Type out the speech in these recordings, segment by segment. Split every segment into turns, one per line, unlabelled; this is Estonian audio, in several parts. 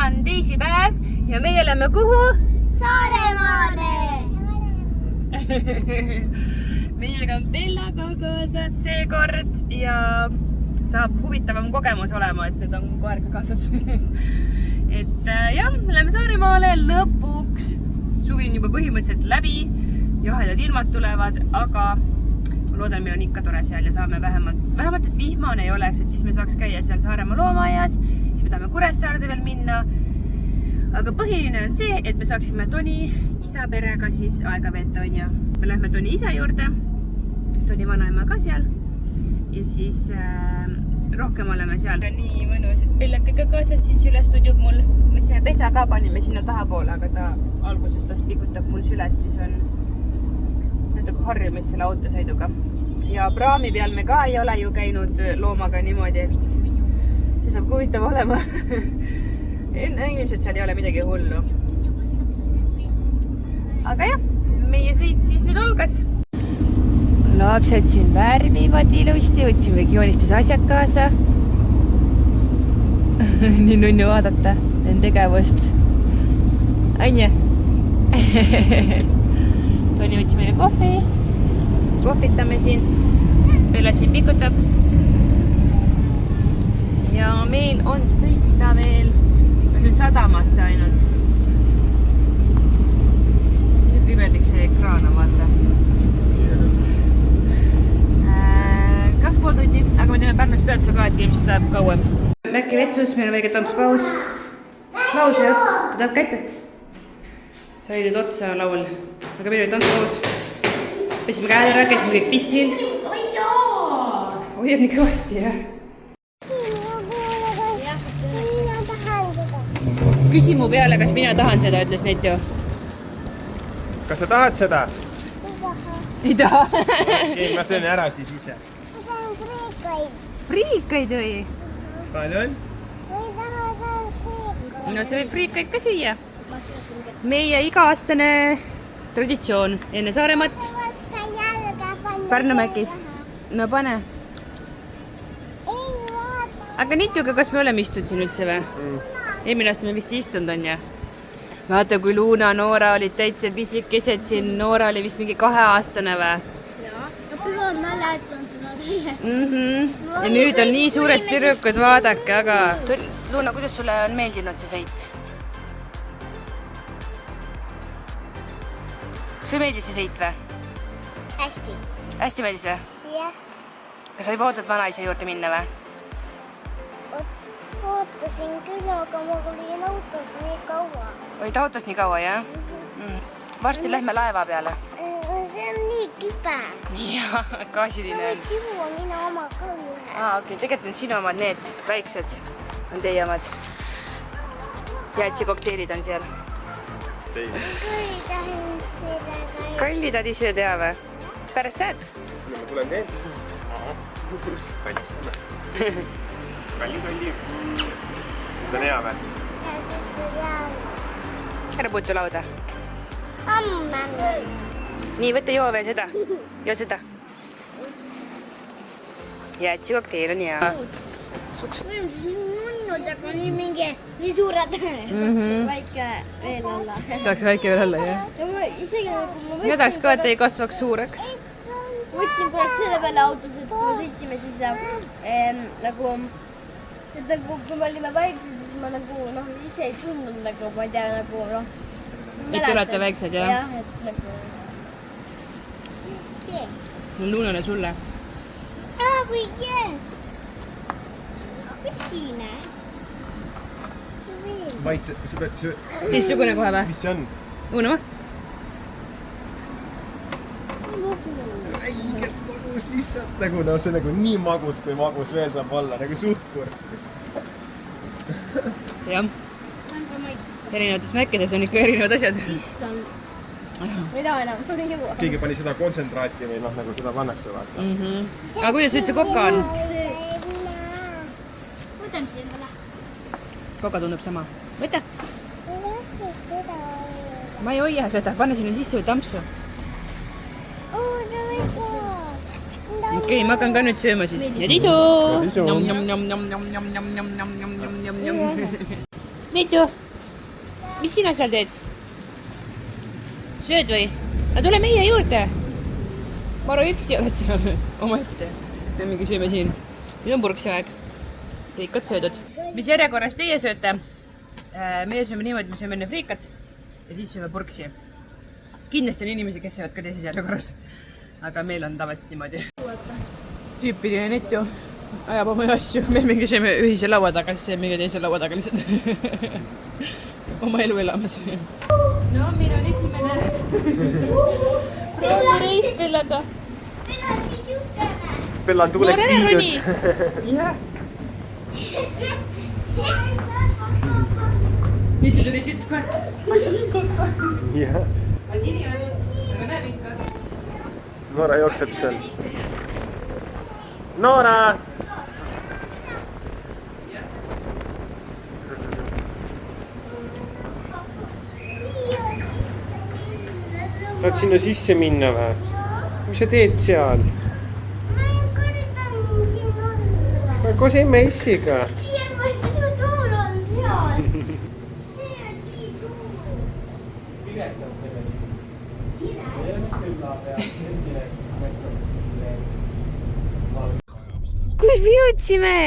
on teisipäev ja meie oleme kuhu?
Saaremaale!
Meiega on Bella ka kaasas seekord ja saab huvitavam kogemus olema, et nüüd on koer ka kaasas. Et jah, me läheme Saaremaale lõpuks. Suvi on juba põhimõtteliselt läbi, jahedad ilmad tulevad, aga ma loodan, meil on ikka tore seal ja saame vähemalt, et vihmane ei oleks, et siis me saaks käia seal Saaremaa loomaaias, siis me tahame Kuressaarde veel minna. Aga põhiline on see, et me saaksime Toni isa perega siis aega veeta, on ju. Me lähme Toni isa juurde, Toni vanaema ka seal ja siis rohkem oleme seal. Nii mõnus, et Bellaka ka kaasas siin süles tudjub mul. Võtsime pesa ka, panime sinna tahapoole, aga ta alguses pikutab mul süles, siis on natuke harjumis selle autosõiduga. Ja praami peal me ka ei ole ju käinud loomaga niimoodi, et see saab huvitav olema. Ilmselt seal ei ole midagi hullu. Aga jah, meie sõit siis nüüd algas. Lapsed siin värvivad ilusti, võtsime kõik joonistusasjad kaasa. Nii nunnu vaadata nende tegevust. Anja. Toni võtsi meile kohvi. Kohvitame siin. Bella siin pikutab. Ja meil on sõita veel. Ma siin sadamasse ainult. Ise küberdik see ekraan on, vaata. 2,5 tundi, aga me teeme Pärnus peatuse ka, et ilmselt läheb kauem. Mäkki vetsus, meil on väike tantsupaus. Laus jah, ta tahab kätut. Sai nüüd otsa laul, aga meil oli tantsupaus. Pesime käed ära, käisime kõik pissil. Hoiab nii kõvasti, jah. Küsi mu peale, kas mina tahan seda, ütles Netjo.
Kas sa tahad seda?
Ei taha.
Ei, ma söön ära siis ise.
Friikaid või?
Palju on?
No see võib friikaid ka süüa. Meie iga-aastane traditsioon enne Saaremaat. Pärnu Mäkis. No pane. Aga Nitjuga, kas me oleme istunud siin üldse või? Eelmine aasta me vist ei istunud, on ju? Vaata, kui Luuna, Noora olid täitsa pisikesed siin. Noora oli vist mingi 2-aastane või?
Jaa, ma mäletan seda teie.
Ja nüüd on nii suured tüdrukud, vaadake, aga... Luuna, kuidas sulle on meeldinud see sõit? Sulle meeldis see sõit või?
Hästi.
Hästi meeldis või?
Jah.
Kas sa juba ootad vanaisa juurde minna või?
Ootasin küll, aga ma olin autos nii kaua.
Olid autos nii kaua, jah? Varsti lähme laeva peale.
See on nii kibe.
Jaa, gaasiline on.
Sa võid juua minu oma ka ühe.
Okei, tegelikult need sinu omad, need väiksed on teie omad. Jäätsi-kokteilid on seal. Kallitädi söö teha või? Pärast saad?
Ma tulen teen. Kallistame. Kalli. Nüüd on hea või?
Ära puutu lauda.
Amme.
Nii, võtta joo veel seda. Joo seda. Jäätsi-kokteil on hea.
Munnud, aga on nii suured. Väike veel olla.
Tahaks väike veel olla, jah?
Ja ma isegi nagu ma
Ja tahaks ka, et ei kasvaks suureks.
võtsin korraks selle peale autos, et kui me sõitsime, siis nagu kui me olime väiksed, siis ma nagu ise ei tundnud nagu, ma ei tea, nagu
Et te olete väiksed, jah?
Jah, et nagu...
Luunale sulle.
Või yes! Pisine.
Maitse, sa pead söö...
Teistsugune kohe või?
Mis see on?
Uunama?
Räigelt magus lihtsalt. Nagu, no see nagu nii magus, kui magus veel saab olla. Nagu suhkur.
Jah. Erinevates mäkkides on ikka erinevad asjad.
Issand. Mida enam?
Keegi pani seda kontsentraati või nagu seda pannakse vaata.
Aga kuidas üldse koka on?
Võtan siia endale.
Koka tundub sama. Võta. Ma ei hoia seda. Pane sinna sisse või tampsu. Okei, ma hakkan ka nüüd sööma siis. Ja tisu! Nitu, mis sina seal teed? Sööd või? No tule meie juurde. Maro üksi oled seal omaette. Me mingi sööme siin. Nüüd on purksi aeg. Friikad söödud. Mis järjekorras teie sööte? Meie sööme niimoodi, me sööme enne friikat ja siis sööme purksi. Kindlasti on inimesi, kes söövad ka teises järjekorras. Aga meil on tavaliselt niimoodi. Tüüpiline Nitu ajab oma asju. Me mingi sööme ühise laua taga, siis see mingi teise laua taga lihtsalt. Oma elu elamas. No, meil on esimene proovireis Bellaga.
Bella on tuulest viidud.
Jah. Nitu tuli siis kohe. Ma siin kohta.
Jah.
Ma siin ei ole tulnud, aga näeb ikka.
Noora jookseb seal. Noora! Tahad sinna sisse minna või? Mis sa teed seal? Ma koos emme-issiga.
Kus me jõudsime?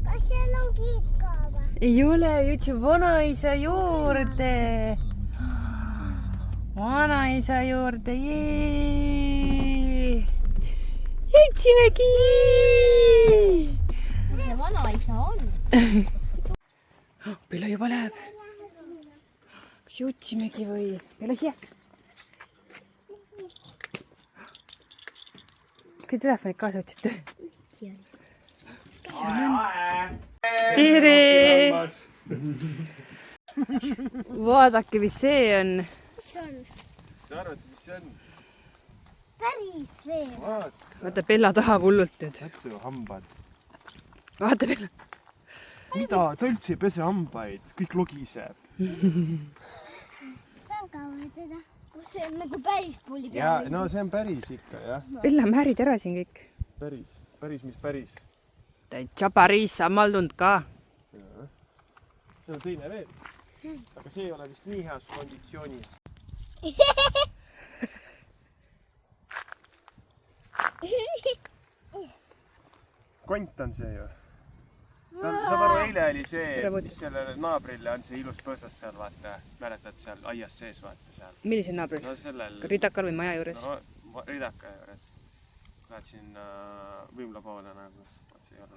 Kas seal on kiika või?
Ei ole, jõudsime vanaisa juurde. Vanaisa juurde, jee! Jõudsimegi!
Kus see vanaisa on?
Bella juba läheb. Kas jõudsimegi või? Bella siia. Kas te telefonid kaasa võtsite? Tere! Vaadake, mis see on.
Mis see on?
Sa arvad, mis see on?
Päris veel.
Vaata, Bella tahab hullult nüüd.
Näed su hambad.
Vaata, Bella.
Mida? Ta üldse ei pese hambaid. Kõik logiseb.
Tahan kaotada. Kus see on nagu päris pulli peal?
Ja, no see on päris ikka, jah.
Bella, määrid ära siin kõik.
Päris. Päris, mis päris.
Täitsa päris sammaldunud ka.
See on teine veel. Aga see ei ole vist nii heas konditsioonis. Kont on see ju. Saad aru, eile oli see, mis sellele naabrile on see ilus põõsas seal, vaata. Mäletad seal aias sees, vaata seal.
Millisel naabril?
No sellel...
Ridakal või maja juures?
No, Ridaka juures. Lähed sinna võimla poole nagu.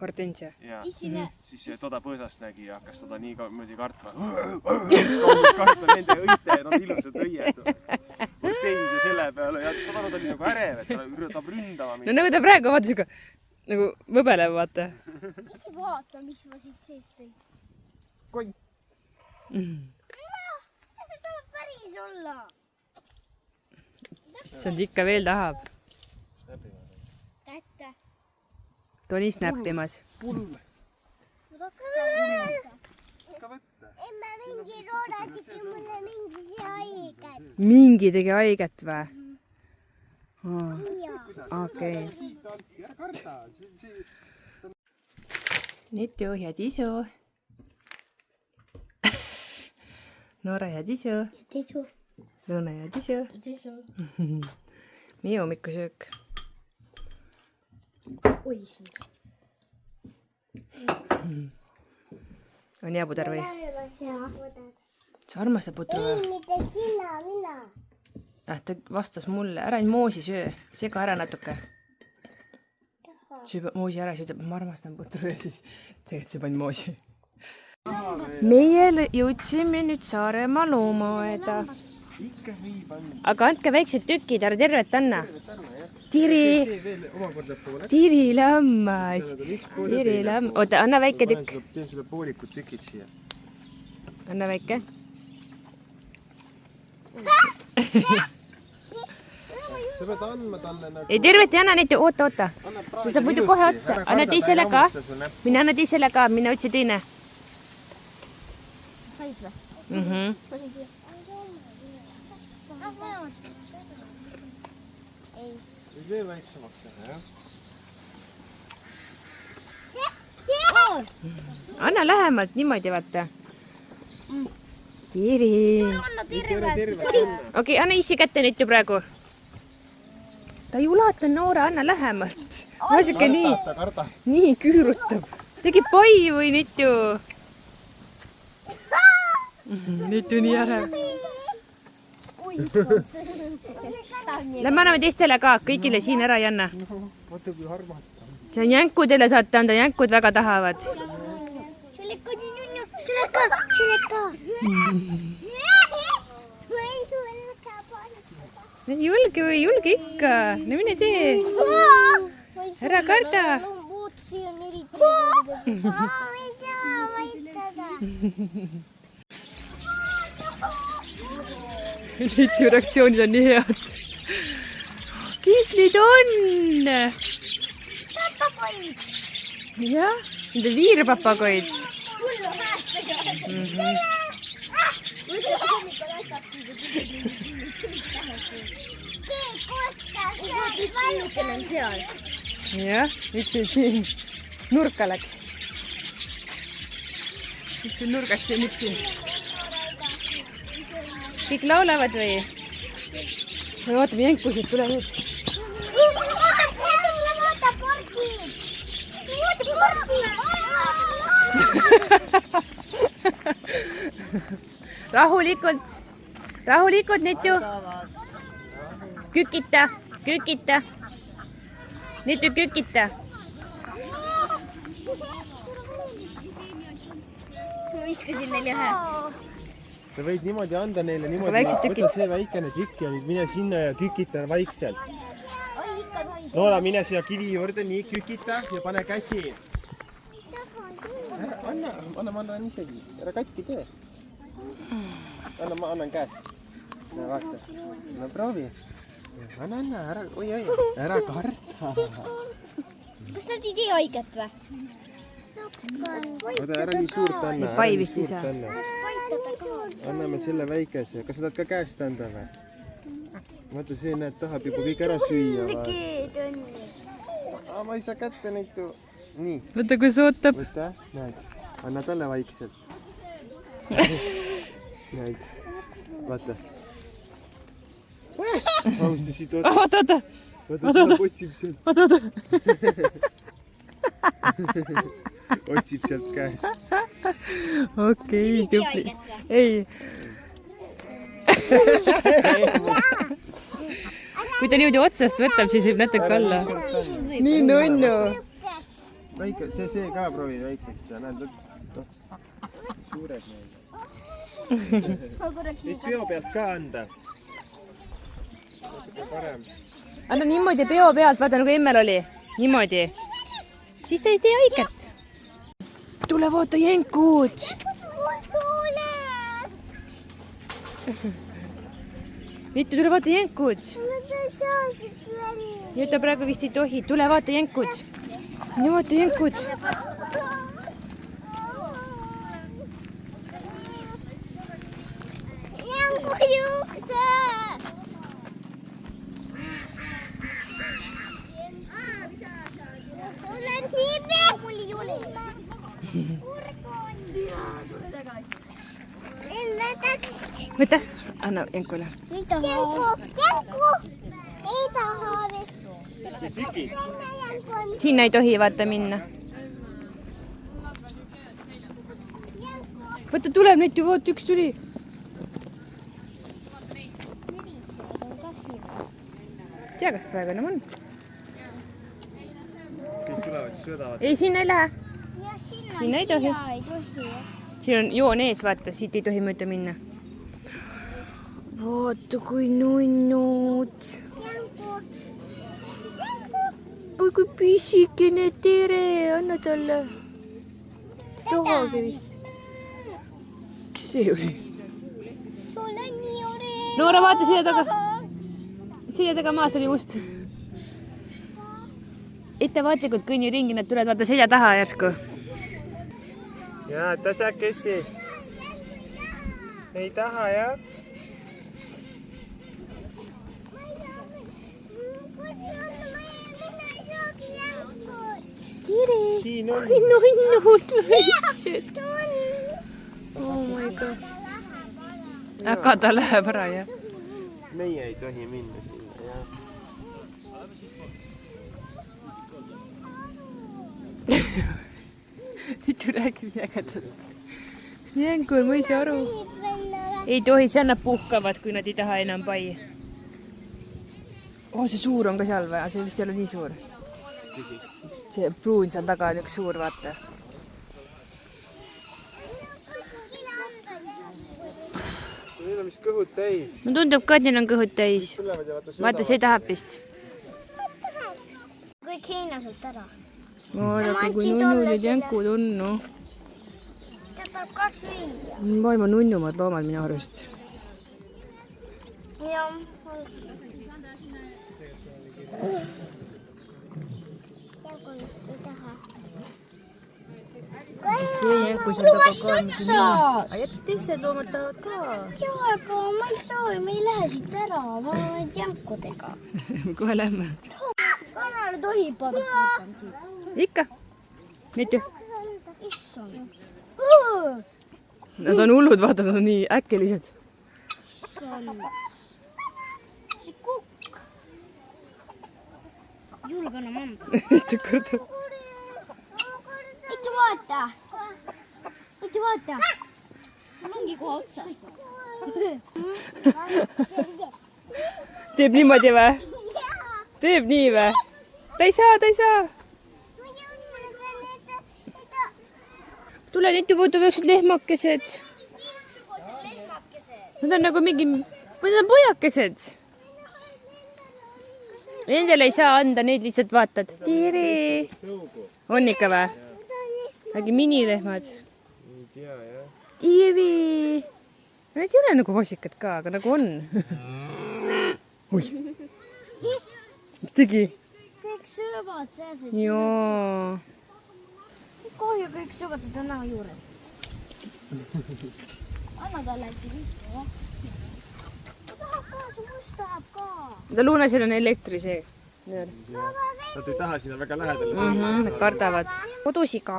Hortensia.
Ja
Isile.
siis toda põõsast nägi ja hakkas toda nii mõõdi kartma. Kartma nende õite, nad ilusad õied. Hortensia selle peale ja saad aru, ta oli nagu ärev, et ta tahab ründama.
No nagu ta praegu vaata siuke nagu võbelev, vaata.
Mis vaata, mis ma siit sees tõin?
Kont.
See tahab päris olla.
Issand, ikka veel tahab.
Kätte.
Toni snappimas.
Pull.
Emme mingi Roora tegi mulle mingi see haiget.
Mingi tegi haiget või? Okei. Nitu ja Tisu. Noora ja Tisu.
Tisu.
Lõuna ja Tisu.
Tisu.
Meie hommikusöök.
Oi sind.
On hea puder või?
Jaa.
Sa armastad putru või?
mitte sina, mina.
Ta vastas mulle, ära nüüd moosi söö, sega ära natuke. Sööb moosi ära, siis ütleb, ma armastan putru ja siis tegelikult sööb ainult moosi. Meie jõudsime nüüd Saaremaa loomaaeda.
Ikka võib on.
Aga andke väiksed tükid, ära tervet anna. Tiri,
See veel omakorda poole.
Tiri lammas. Tiri lammas. Oota, anna väike tükk.
Teen sulle poolikud tükid siia.
Anna väike.
Sa pead andma talle nagu...
Ei, tervet ei anna neid, oota. Sa saab muidu kohe otsa. Anna teisele ka. Mine anna teisele ka, mine otsi teine.
Said või?
Veel väiksemaks teha, jah?
Anna lähemalt, niimoodi vaata. Kiri.
Anna terve.
Okei, anna issi kätte nüüd ju praegu. Ta ei ulata Noora, anna lähemalt. Naisike nii, nii küürutab. Tegi pai või Nitu? Nitu nii ärev. Lähme anname teistele ka, kõigile siin ära ei anna. See on jänkudele saate anda, jänkud väga tahavad. Julge või julge ikka, no mine tee. Ära karda. Nüüd ju reaktsioonid on nii head. Kes nüüd on? Jah, need on viirpapagoid. Jah, nüüd see siin nurka läks. Nüüd see nurgast ja nüüd siin. Kõik laulavad või? Me vaatame jänkusid, tule nüüd. Rahulikult, rahulikult Nitu. Kükita, kükita. Nitu kükita.
Ma viskasin neile ühe.
Sa võid niimoodi anda neile niimoodi, võta see väikene tükk ja mine sinna ja kükita vaikselt. Noora, mine siia kivi juurde, nii kükita ja pane käsi. Anna ise siis, ära katki tee. Ma annan käest. Vaata, no proovi. Anna, ära karta.
Kas nad ei tee haiget või?
Oota, ära nii suurt anna.
Pai vist ei saa.
Anname selle väikese. Kas sa tahad ka käest anda või? Vaata, see näed, tahab juba kõik ära süüa. Ma ei saa kätte neid. Nii.
Võta, kui sa ootab.
Võta, näed. Anna talle vaikselt. Näed. Vaata. Austasid oota.
Vaata.
Vaata, ta otsib sealt.
Vaata.
Otsib sealt käest.
Okei, tubli. Ei. Kui ta niimoodi otsast võtab, siis võib natuke olla. Nii nunnu.
Väike, see ka proovi väikseks teha. Näed, suured need. Neid peo pealt ka anda. Natuke parem.
Anna niimoodi peo pealt, vaata nagu emmel oli. Niimoodi. Siis ta ei tee haiget. Tule vaata jänkud. Nitu, tule vaata jänkud. Ja ta praegu vist ei tohi. Tule vaata jänkud. Nii vaata jänkud.
Jänku juukse! Olen tiivi! Mul ei ole.
Võta, anna jänkule.
Jänku! Ei taha vist.
Sinna ei tohi vaata minna. Võta, tuleb nüüd ju, vaata, üks tuli. Tea, kas praegu enam on?
Kõik tulevad ja söödavad.
Ei, sinna ei lähe. Sinna ei tohi. Siin on joon ees, vaata, siit ei tohi mööda minna. Vaata, kui nunnud. Oi, kui pisikene, tere, anna talle. Tahagi vist. Kes see oli?
Sul on nii ore.
Noora, vaata siia taga. Siia taga maas oli must. Ettevaatlikult kõnni ringi, nad tulevad vaata selja taha järsku.
Jaa, tasakesi. Ei taha, jah?
Tere.
Siin on.
Nunnud väiksed. Oh my god. aga ta läheb ära, jah.
Meie ei tohi minna sinna, jah.
Mitu räägib ägedat. Kas nii ängur, ma ei saa aru. Ei tohi, see annab puhkavad, kui nad ei taha enam pai. See suur on ka seal või? See vist ei ole nii suur. See pruun seal taga on üks suur, vaata.
Neil on vist kõhud täis.
No tundub ka, et neil on kõhud täis. Vaata, see tahab vist.
Kõik heinasult ära.
Vaadake, kui nunnu need jänkud on, no.
Seda tuleb ka süüa.
Maailma nunnumad loomad minu arust.
Jah.
See jänku seal taga ka. Jätta teised loomad tahavad ka.
Jaa, aga ma ei soovi, me ei lähe siit ära. Ma olen jänkudega.
Kohe lähme.
Kanale tohib vaadata.
Ikka. Mitu?
Issand.
Nad on hullud, vaata, nad on nii äkkelised.
See kukk. Julge enam anda.
Mitu korda.
Mitu vaata. Mitu vaata. Ongi kohe otsas.
Teeb niimoodi või? Teeb nii või? Ta ei saa, ta ei saa. Tule nüüd vaata väiksed lehmakesed. Nad on nagu mingi, need on pojakesed. Nendele ei saa anda, neid lihtsalt vaatad. Tere! On ikka või? Äkki minilehmad?
Ei tea, jah.
Tere! Need ei ole nagu vasikad ka, aga nagu on. Oi! Mis tegi?
Kõik söövad seasid.
Joo.
Kahju kõik söövad, et on näo juures. Anna talle äkki viitu, jah? Ta tahab ka, see must tahab ka.
Ta luunasil on elektri see.
Nad ei taha sinna väga lähedale.
Nad kardavad. Kodusiga.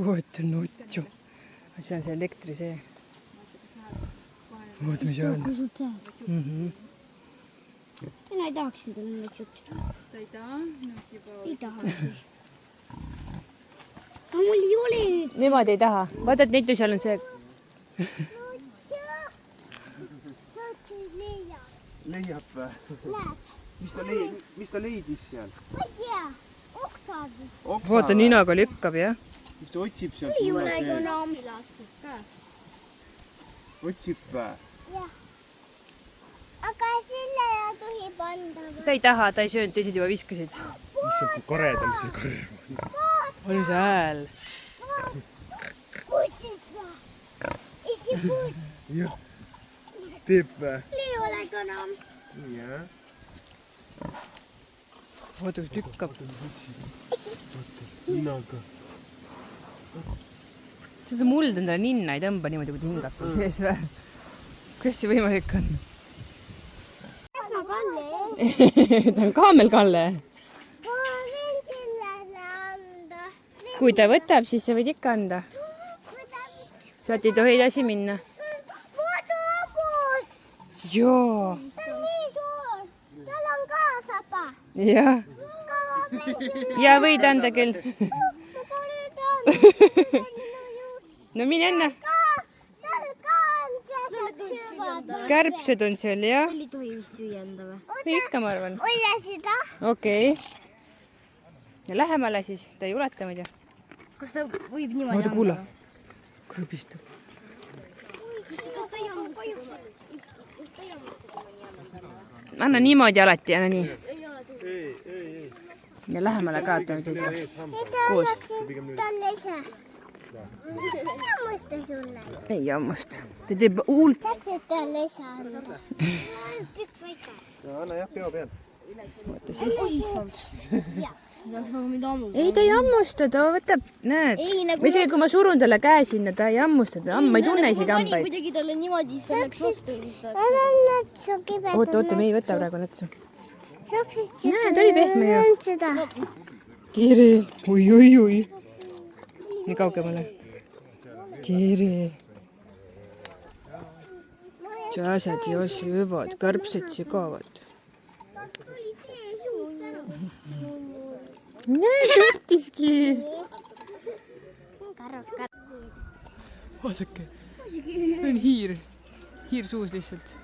Oota nutju. See on see elektri see. Oota, mis see on?
Mina ei tahaks seda nüüd juttida.
Ta ei taha?
Ei taha. Aga mul ei ole nüüd.
Nemad ei taha. Vaata, et Neitu seal on see.
Leiab või?
Näed.
Mis ta leidis seal?
Ma ei tea. Oksadis.
Vaata, ninaga lükkab, jah.
Mis ta otsib sealt?
Ei ole enam.
Otsib või?
Jah. Aga selle tohib anda või?
Ta ei taha, ta ei söönud, teised juba viskasid.
Issand, kui karedal see karv on.
On see hääl?
Kutsid või? Isi kuts.
Jah. Teeb või?
Ei ole enam.
Jah.
Vaata, kus lükkab.
Ninaga.
See muld endale ninna ei tõmba niimoodi, kui ta hingab seal sees või? Kuidas see võimalik on? Ta on kaamel Kalle. Kui ta võtab, siis sa võid ikka anda. Sealt ei tohi edasi minna. Joo.
Tal on ka saba.
Jah. Ja võid anda küll. No mine anna. Kärbsed on seal, jah?
Ei tohi vist süüa enda või?
Ikka, ma arvan.
Ole seda.
Okei. Ja lähemale siis. Ta ei uleta muidu.
Kas ta võib niimoodi
Vaata, kuule. Krõbistab.
Kas ta ei olnud koju?
Anna niimoodi alati, anna nii.
Ei.
Ja lähemale ka, et ta ei saaks. Koos.
Talle ise. Hammusta sulle.
Ei hammusta. Ta teeb huult.
Täpselt talle ise anda. Üks väike.
Anna jah, peo pealt.
Vaata siis.
Ei,
ta ei hammusta, ta võtab, näed.
Ei, nagu
Või isegi kui ma surun talle käe sinna, ta ei hammusta. Ma ei tunne isegi hambaid.
kuidagi talle niimoodi, siis ta läks vastu.
Oota, me ei võta praegu nätsu. Näe, ta oli pehme ju. Kiri. Oi. nii kaugemale. tere. Asjad ja söövad, kärbsed segavad. Näe, võttiski. Vaadake, see on hiir. Hiir suus lihtsalt.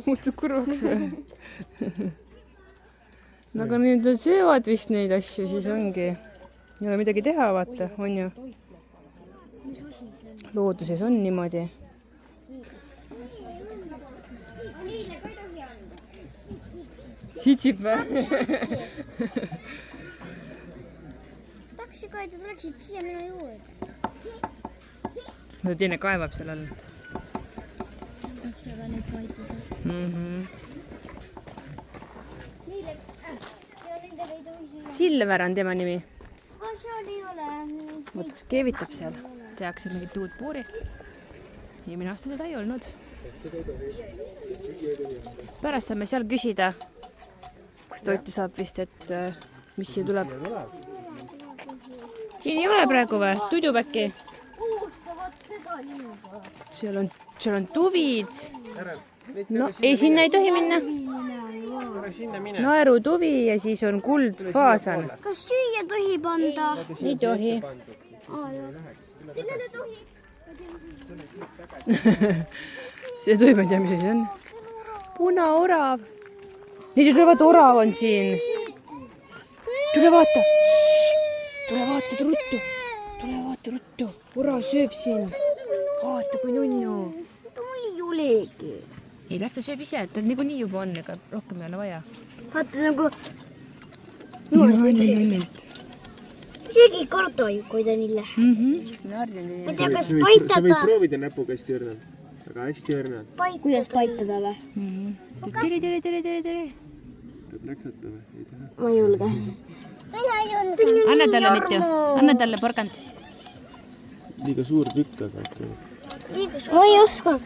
Muutub kurvaks või? Aga nüüd nad söövad vist neid asju, siis ongi. Ei ole midagi teha, vaata, on ju. Looduses on niimoodi. Sitsib või?
Taksi ka, et sa tuleksid siia minu juurde.
No teine kaevab seal all.
Tahaks aga neid paituda.
Silver on tema nimi.
Aga seal ei ole.
Võtaks keevitab seal. Tehakse mingit uut puuri. Eelmine aasta seda ei olnud. Pärast saame seal küsida, kus toitu saab vist, et mis siia tuleb. Siin ei ole praegu või? Tudub äkki? Seal on tuvid. No ei, sinna ei tohi minna. Naerutuvi ja siis on kuldfaasan.
Kas süüa tohib anda?
Ei tohi.
Sinna ei tohi.
See tohib, ma ei tea, mis see on. Punaorav. Nüüd vaata, orav on siin. Tule vaata. Tule vaata ruttu. Tule vaata ruttu. Orav sööb siin. Vaata, kui nunnu.
Ta mul ei olegi.
Ei, las ta sööb ise, ta niikuinii juba on, ega rohkem ei ole vaja.
Vaata nagu...
Nunnult.
Isegi kartoikuid on ille. Ma ei tea, kas paitada.
Sa võid proovida näpuga hästi õrnalt. Aga hästi õrnalt.
Kuidas paitada või?
Tere.
Peab läksata või? Ei taha.
Ma ei julge. Mina ei julge.
Anna talle nüüd ju. Anna talle porgand.
Liiga suur tükk, aga äkki.
Ma ei oska.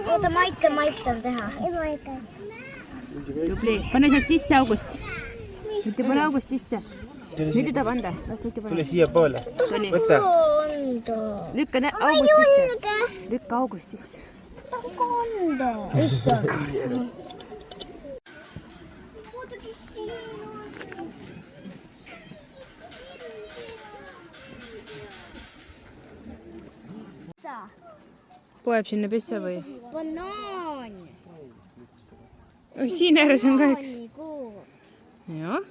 Oota, ma aitan teha.
Tubli. Pane sealt sisse august. Nüüd pane august sisse. Nüüd ütab anda.
Tule siia poole. Võta.
Lükka august sisse. Lükka august sisse.
Anda. Issand.
Poeb sinna pissa või?
Banaan.
Siin ääres on ka üks. Jah.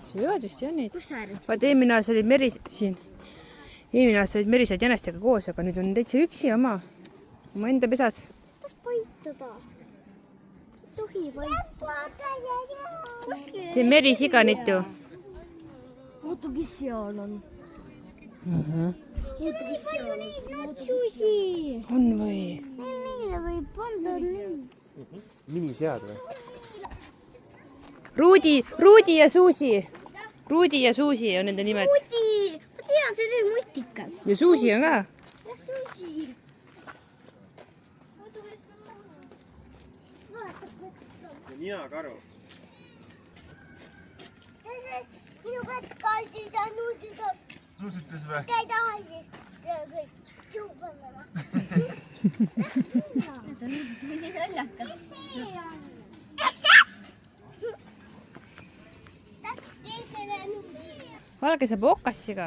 Söövad vist jah neid.
Kus ääres?
Vaata, eelmine aasta olid siin. Eelmine aasta olid merised jänestega koos, aga nüüd on täitsa üksi oma enda pesas.
Tahaks paitada. Tohi paitada.
See on merisiga nitu.
Oota, kes seal on? Oota, kes seal on? Susi.
On või?
Neile võib panda nüüd.
Minisead või?
Ruudi ja Suusi. Ruudi ja Suusi on nende nimed.
Ruudi! Ma tean, see oli mutikas.
Ja Suusi on ka.
Ja Susi.
Ninakaru.
Minu katkaisi ta nuusitas.
Nuusitas või?
Ta ei taha siis juubamana. Ta nuusitas mingi naljakas. See on.
Valge saab okassiga.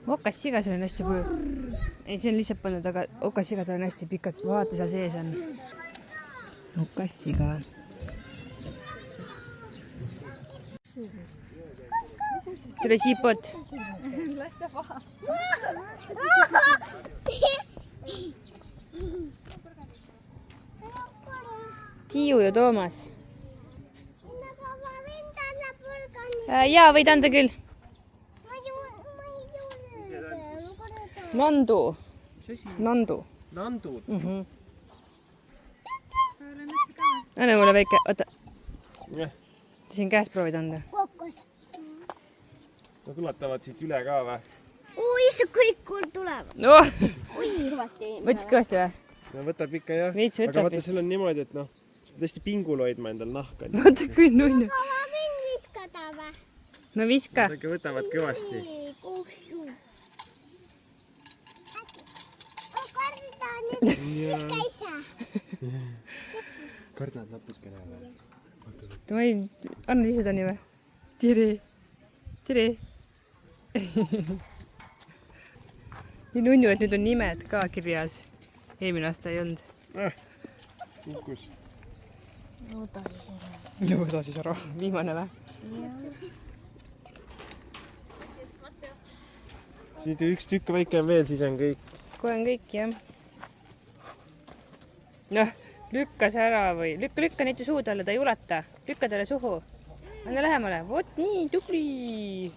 Okassiga see on hästi palju. Ei, see on lihtsalt pannud, aga okassiga ta on hästi pikad. Vaata, seal sees on. Okassiga. Tule siipot. Las ta paha. Tiiu ja Toomas. Jaa, võid anda küll. Nandu. Nandu.
Nandud.
Anna mulle väike, oota.
Jah.
Ta siin käest proovid anda.
Kokos.
No tuletavad siit üle ka või?
Issa, kõik kord tulevad.
No.
Oi, kõvasti.
Võtsid kõvasti või?
No võtab ikka jah.
Veits võtab
aga vaata,
vist.
seal on niimoodi, et noh, sa pead hästi pingul hoidma endal nahka.
Vaata, kui nunnu.
Ma võin viskada
no viska.
Äkki võtavad kõvasti. Kardad natukene või?
Ma ei... Anna ise Toni või? Tere. Tere. Nii nunnu, et nüüd on nimed ka kirjas. Eelmine aasta ei olnud.
Kukkus.
Lõuda siis ära. Viimane või?
Siit üks tükk väike on veel, siis on kõik.
Kohe on kõik, jah. Noh, lükka see ära või... Lükka neid suud alla, ta ei ulata. Lükka talle suhu. Anna lähemale. Vot nii, tubli.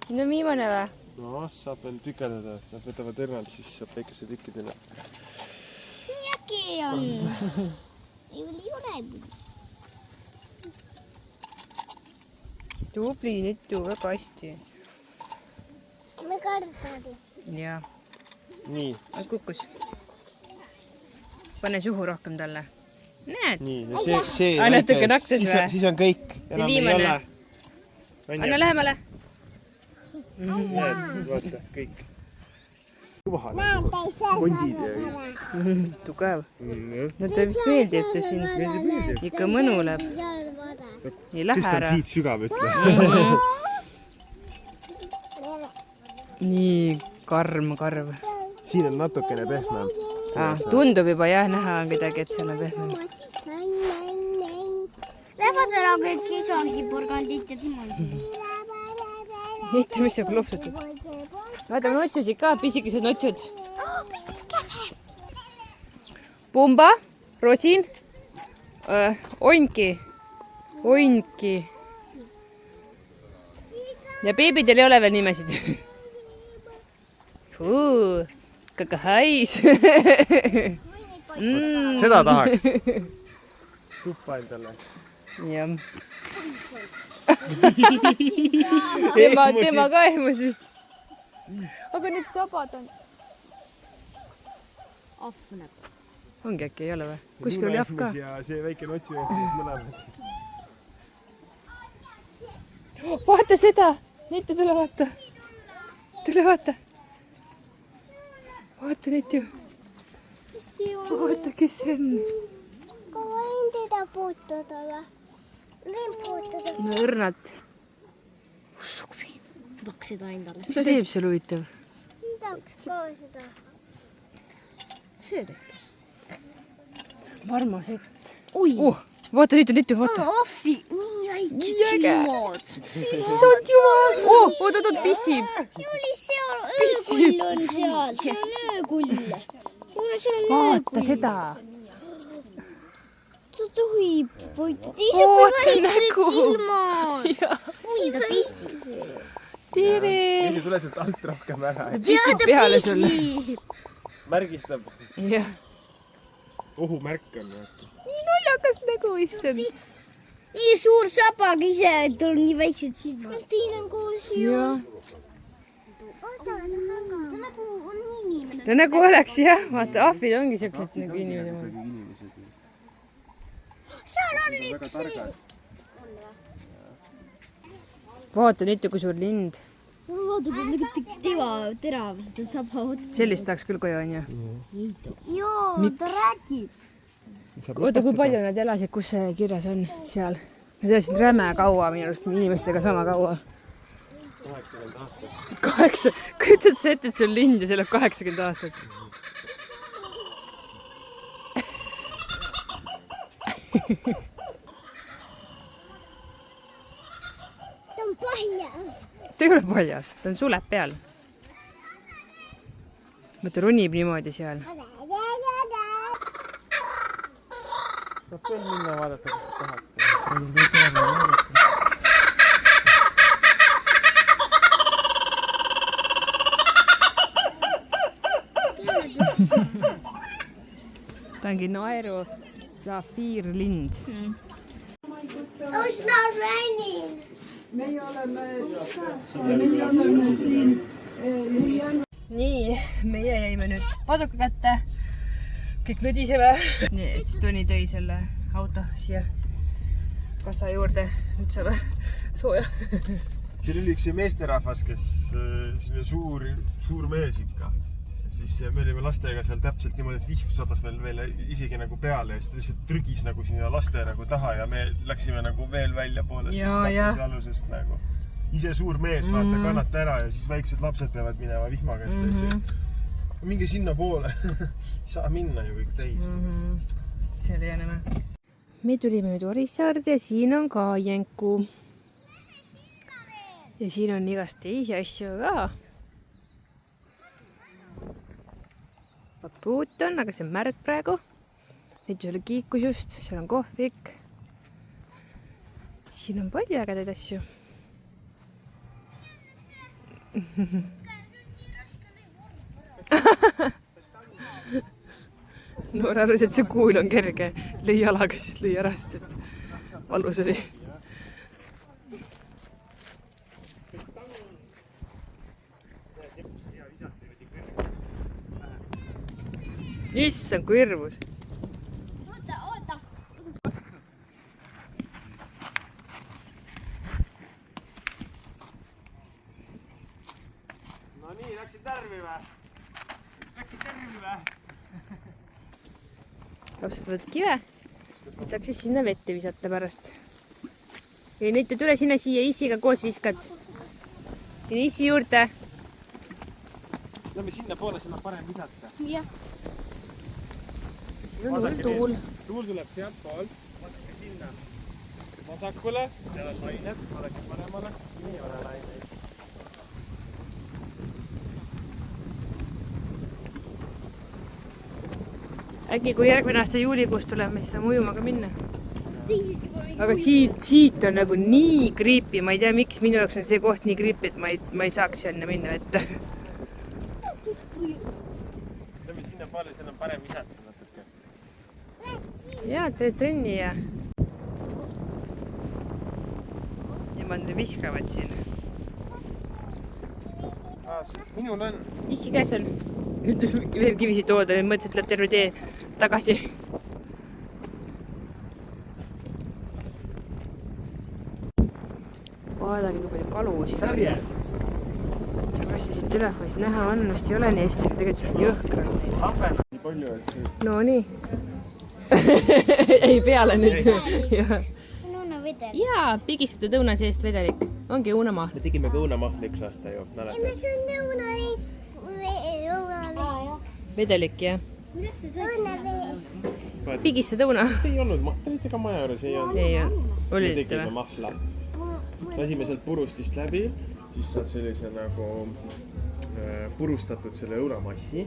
Siin on viimane või?
No, saab veel tükerdada. Nad võtavad õrnalt, siis saab väikese tükkidele.
Äkki on. Ei ole.
Tubli nüüd väga hästi.
Me kardame.
Jaa.
Nii.
Kukkus. Pane suhu rohkem talle. Näed?
Nii, ja see
natuke nakses või?
Siis on kõik. Enam ei
viimane.
ole.
Anna lähemale.
Näed, vaata, kõik. Vahale. Kondid ja...
Tugev. No ta vist meeldib siin. Ikka mõnu läheb. Ei lähe
Kes ta on
ära.
siit sügav, ütle?
Nii karm.
Siin on natukene pehmem.
Tundub juba jah, näha on midagi, et seal on pehmem.
Lähevad ära kõik isongi porgandid ja timondid.
Mitte, mis sa klopsutad? Vaata, notsusid ka, pisikesed notsud. Pumba, rosin, onki. Ja beebidel ei ole veel nimesid. Kakahais.
Seda tahaks. Tuppa endale.
Jah. Tema ka ehmus vist. Aga nüüd sabad on.
Ahv näeb.
Ongi äkki, ei ole või? Kuskil oli ahv ka.
Ja see väike notsi ehmus mõlemad.
Vaata seda! Neitu, tule vaata. Vaata neid ju. Vaata, kes see on.
Kui võin teda puutuda või? Võin puutuda.
No õrnalt.
Tahaks seda endale.
Mis ta teeb seal huvitav?
Tahaks ka seda.
Sööd äkki. Marmosett.
Oi!
Vaata neitu, vaata.
Ahvi, nii väikse silmad.
Issand jumal. Oot, pissib.
See oli seal, öökull on seal. See on öökull.
Vaata seda.
Ta tohib, ise kui väiksed silmad. Oi, ta pissis.
Tere.
Ei tule sealt alt rohkem ära.
Pissib peale sulle.
Märgistab.
Jah.
Ohumärk on.
Nii naljakas nägu, issand.
Nii suur sabaga ise, et tal on nii väiksed silmad. Siin on koos ju. Ta nagu on inimene.
Ta nagu oleks jah, vaata, ahvid ongi siuksed nagu inimesed.
Seal on üks see.
Vaata nüüd, kui suur lind.
Vaata, kui nagu terav seda saba võtta.
Sellist tahaks küll koju, on ju?
Joo, ta räägib.
Oota, kui palju nad elasid, kus see kirjas on seal? Nad elasid räme kaua, minu arust inimestega sama kaua.
80 aastat.
Kujutad sa ette, et see on lind ja see elab 80 aastat?
Ta on paljas.
Ta ei ole paljas, ta on suleb peal. Mõtle, ronib niimoodi seal.
Saab veel minna vaadata, kus sa tahad.
Ta ongi naeru safiirlind.
Oh, it's not raining.
Nii, meie jäime nüüd paduka kätte. Kõik lõdiseme. Nii, siis Toni tõi selle auto siia kassa juurde. Nüüd saame sooja.
siin oli üks meesterahvas, kes selline suur mees ikka. Siis me olime lastega seal täpselt niimoodi, et vihm sadas veel isegi nagu peale ja siis ta lihtsalt trügis nagu sinna laste nagu taha ja me läksime nagu veel välja poole alusest nagu. Ise suur mees, vaata, kannata ära ja siis väiksed lapsed peavad minema vihmaga ette. Minge sinna poole. Saa minna ju kõik täis.
See oli jälle. Me tulime nüüd Orissaarde ja siin on ka jänku. Ja siin on igast teisi asju ka. Papuut on, aga see on märg praegu. Nüüd seal kiikus just, seal on kohvik. Siin on palju ägedaid asju. Noor arvas, et see kuul on kerge. Lõi jalaga, siis lõi ära, sest et valus oli. Issand, kui hirmus.
Oota.
No nii, läksid tärvi või?
Lapsed võtavad kive, et saaks siis sinna vette visata pärast. Ja nüüd tule sinna siia issiga koos viskad. Ja issi juurde.
Lähme sinna poole, sinna parem visata.
Jah.
Siin on tuul.
Tuul tuleb sealt poolt. Vaadake sinna vasakule. Seal on lained. Vaadake paremale. Nii ole laineid.
Äkki kui järgmine aasta juulikuus tuleme, siis saame ujuma ka minna. Aga siit on nagu nii kriipi. Ma ei tea, miks minu jaoks on see koht nii kriipi, et ma ei saaks sinna minna vette.
Lähme sinna poole, seal on parem visata natuke.
Jaa, teed trenni ja nemad viskavad siin.
Minul on.
Issi käes on. Nüüd veel kivisi tooda ja mõtlesin, et läheb terve tee tagasi. Vaadake, kui palju kalu siin on. Tagasi siit telefonis näha on, vist ei ole nii hästi, aga tegelikult see on jõhkralt neid.
Hapena nii palju, et see...
No nii. Ei peale nüüd.
See on õunavedel.
Jaa, pigistatud õuna seest vedelik. Ongi õunamahl.
Me tegime ka õunamahli üks aasta ju.
See on õunavedel.
Vedelik, jah.
Kuidas see õunavedel?
Pigistada õuna.
Ei olnud, te olite ka maja juures, ei olnud.
Ei, jah.
Me
Olite
tegime
või?
mahla. Lasime sealt purustist läbi, siis saad sellise nagu purustatud selle õunamassi.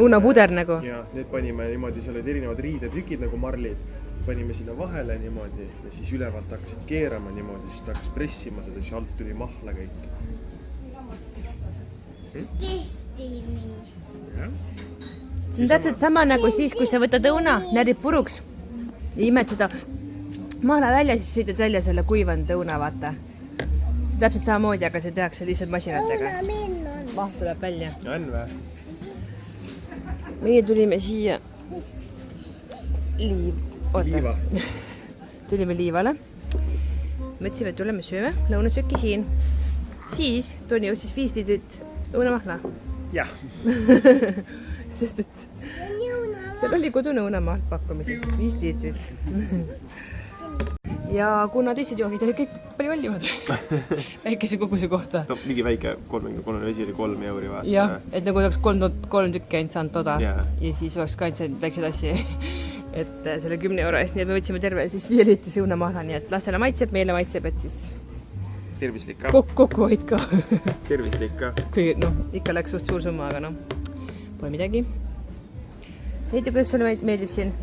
Õunapuder nagu?
Ja, need panime niimoodi, seal olid erinevad riidetükid nagu marlid. Panime sinna vahele niimoodi ja siis ülevalt hakkasid keerama niimoodi, siis ta hakkas pressima seda, siis alt tuli mahla kõik.
Tehti nii.
See on täpselt sama nagu siis, kui sa võtad õuna, närid puruks ja imed seda mahla välja, siis sõidad välja selle kuivanud õuna, vaata. See täpselt samamoodi, aga see tehakse lihtsalt masinatega. Maht tuleb välja.
On või?
Meie tulime siia Liiva. Tulime Liivale. Mõtlesime, et tuleme sööme lõunasööki siin. Siis Toni ostis 5 liitrit õunamahla.
Jah.
Sest et seal oli kodune õunamahl pakkumises 5 liitrit. Ja kuna teised joogid olid kõik palju kallimad väikese koguse kohta.
No, mingi väike 33 vesi oli 3 euri vaata.
Jah, et nagu oleks 3 tükki ainult saanud toda
Yeah.
ja siis oleks ka ainult väikseid asju. Et selle 10 euro eest, nii et me võtsime terve siis 5 liitris õunamahla, nii et lastele maitseb, meile maitseb, et siis
Tervislik ka.
kokkuhoid ka.
Tervislik ka.
Kui ikka läks suht suur summa, aga pole midagi. Neiti, kuidas sulle meeldib siin?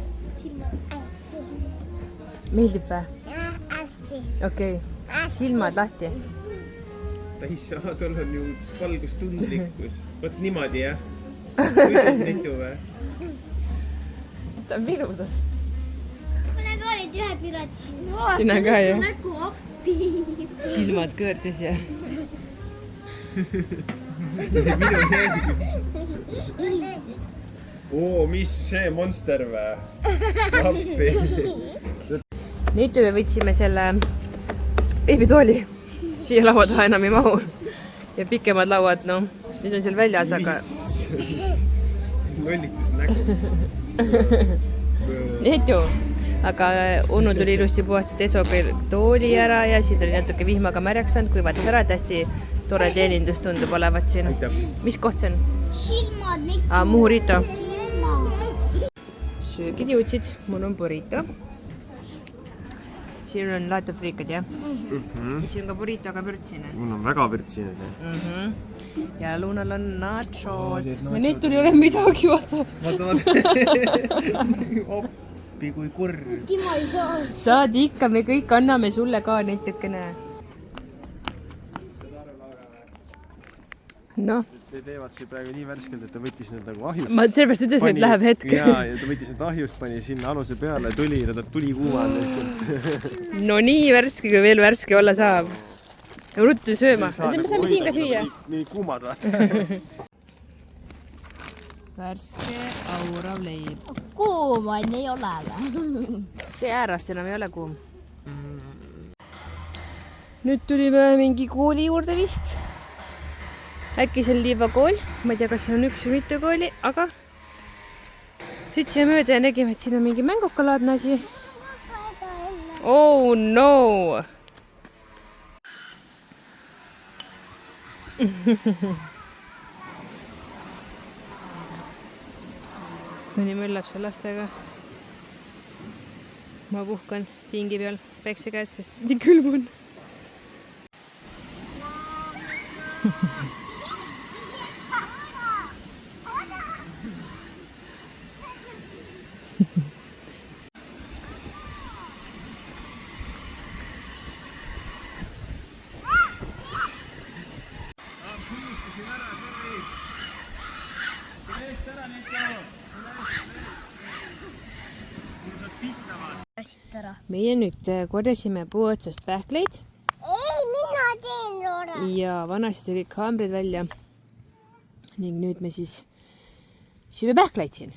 Meeldib või? Okei. Silmad lahti.
Täissaadol on ju valgustundlikkus. Võt niimoodi, jah? Võtad mitu või?
Ta on viludas.
Mulle ka olid ühe pirat siin.
Sina ka, jah?
Nägu appi.
Silmad kõõrdis ja...
Oo, mis see monster või? Appi.
Nüüd me võtsime selle beebitooli. siia laua taha enam ei mahu. Ja pikemad lauad, noh, nüüd on seal väljas, aga...
Lollitus nägu.
Edu. Aga Onu tuli ilusti puhastas Esoga tooli ära ja siin oli natuke vihmaga märjaks saanud, kuivatas ära, et hästi tore teenindus tundub olevat siin. Mis koht see on?
Silmad,
Muhurito.
silmad.
Söögid jõudsid, mul on burrito. Siin on laetofriikad, jah? Ja siin on ka burrito, aga vürtsine.
Mul on väga vürtsine see.
Ja Lunal on nachod. Ja neid tuli ole midagi, vaata.
Oppi kui kurr.
Timo ei saa.
Saad ikka, me kõik anname sulle ka natukene. Noh.
Te teevad siin praegu nii värskelt, et ta võttis need nagu ahjust.
Ma sellepärast ütlesin, et läheb hetk.
Ja ta võttis need ahjust, pani sinna aluse peale, tuli kuumad lihtsalt.
No nii värske, kui veel värske olla saab. Ruttu sööma. Me saame siin ka süüa.
Nii kuumad vaata.
Värske aurav leib.
Kuum on, ei ole.
See äärast enam ei ole kuum. Nüüd tulime mingi kooli juurde vist. Äkki see on liivakool. Ma ei tea, kas see on üks või mitu kooli, aga sõitsime mööda ja nägime, et siin on mingi mängukalaadne asi. Oh no! Mõni möllab seal lastega. Ma puhkan pingi peal päikse käes, sest nii külm on. Meie nüüd korjasime puu otsast pähkleid.
Ei, mina teen, Loora.
Ja vanasti kõik haambrid välja. Ning nüüd me siis süüme pähkleid siin.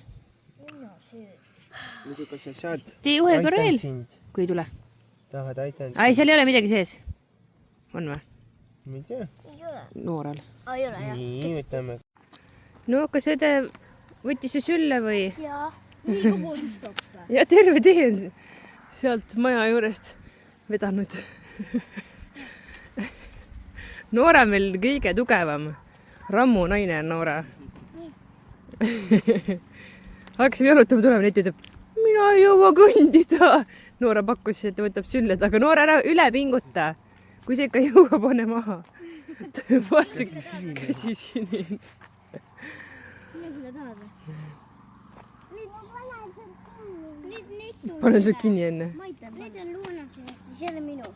Muidu kas sa saad?
Tee ühe korra veel, kui ei tule.
Tahad aitan?
Ai, seal ei ole midagi sees. On või?
Ma ei tea.
Ei ole.
Nooral.
Ei ole, jah.
Nii, võtame.
No, kas õde võttis ju sülle või?
Jaa. Liiga poodist toppe.
Ja terve tee on sealt maja juurest vedanud. Noora on meil kõige tugevam. Rammu naine on Noora. Hakkasime jalutama tulema, neid ütleb, mina ei jõua kõndida. Noora pakkus, et ta võtab sülled, aga Noora ära üle pinguta. Kui see ikka jõua, pane maha. Käsi sinine.
Mida sulle tahad?
Pane su kinni enne.
Need on Luuna sellest, see on minu.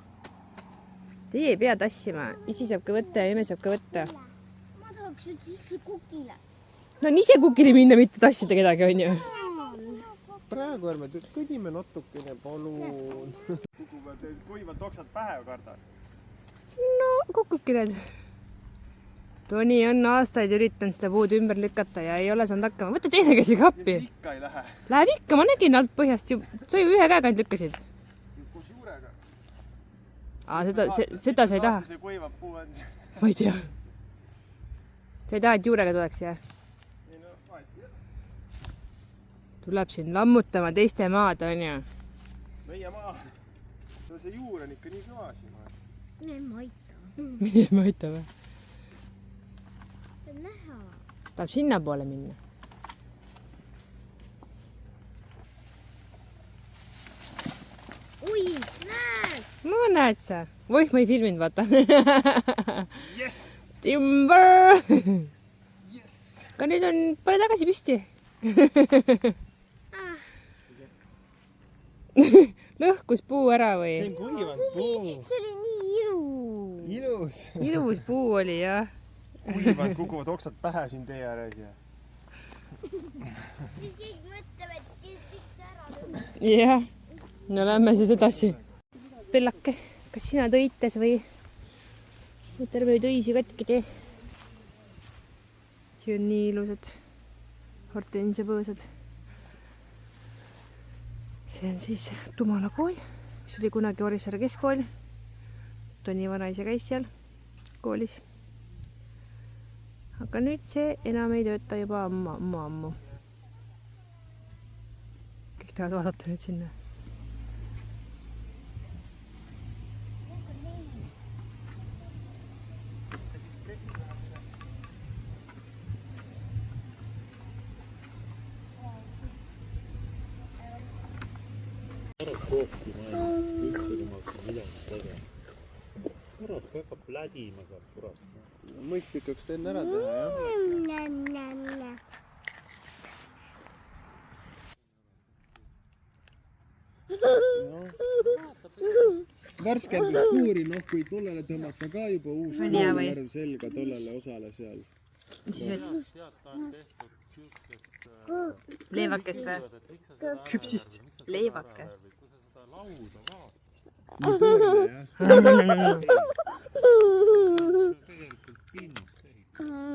Teie ei pea tassima. Isi saab ka võtta ja ime saab ka võtta.
Ma tahaks nüüd sisse kukile.
No on ise kukili minna, mitte tassida kedagi, on ju.
Praegu ärme kõdime natukene, palun. Kukuvad kuivad oksad pähe kardad.
No, kukubki need. Toni on aastaid üritanud seda puud ümber lükata ja ei ole saanud hakkama. Võta teine käsi kappi.
Ikka ei lähe.
Läheb ikka, ma nägin alt põhjast ju. Sa ju ühe käega ainult lükkasid.
Kus juurega?
Seda sa ei taha.
See kuivab puu on see.
Ma ei tea. Sa ei taha, et juurega tuleks, jah?
Ei no, vahet.
Tuleb siin lammutama teiste maad, on ju.
Meie maa. No see juur on ikka nii kõva siin.
Mine maita.
Mine maita või?
Näha.
Tahab sinna poole minna.
Ui, näed!
No näed sa. Voih, ma ei filminud, vaata.
Yes!
Timber!
Yes!
Ka nüüd on, pane tagasi püsti. Lõhkus puu ära või?
See on kuivad puu.
See oli nii ilus.
Ilus.
Ilus puu oli, jah.
Kuivad kukuvad oksad pähe siin tee ääres ja.
Siis kõik mõtleb, et võiks ära tõmmata.
Jah. No lähme siis edasi. Pellake, kas sina tõites või? Terve nüüd õisi katki tee. See on nii ilusad hortensiapõõsad. See on siis Tumala kool, mis oli kunagi Orissaare keskkool. Toni vanaisa käis seal koolis. Aga nüüd see enam ei tööta juba ammu. Kõik tahavad vaadata nüüd sinna.
kurat, kui hakkab lädima seal, kurat.
Mõistlikuks enne ära teha, jah? Värskenduskuuri, kui tollele tõmmata ka juba uus värv selga tollele osale seal.
Sealt on tehtud siuksed
leivakest või? Küpsist. Leivake.
kui sa seda lauda vaatad.
Nii pöörle, jah?
Tegelikult pinnust ehitada.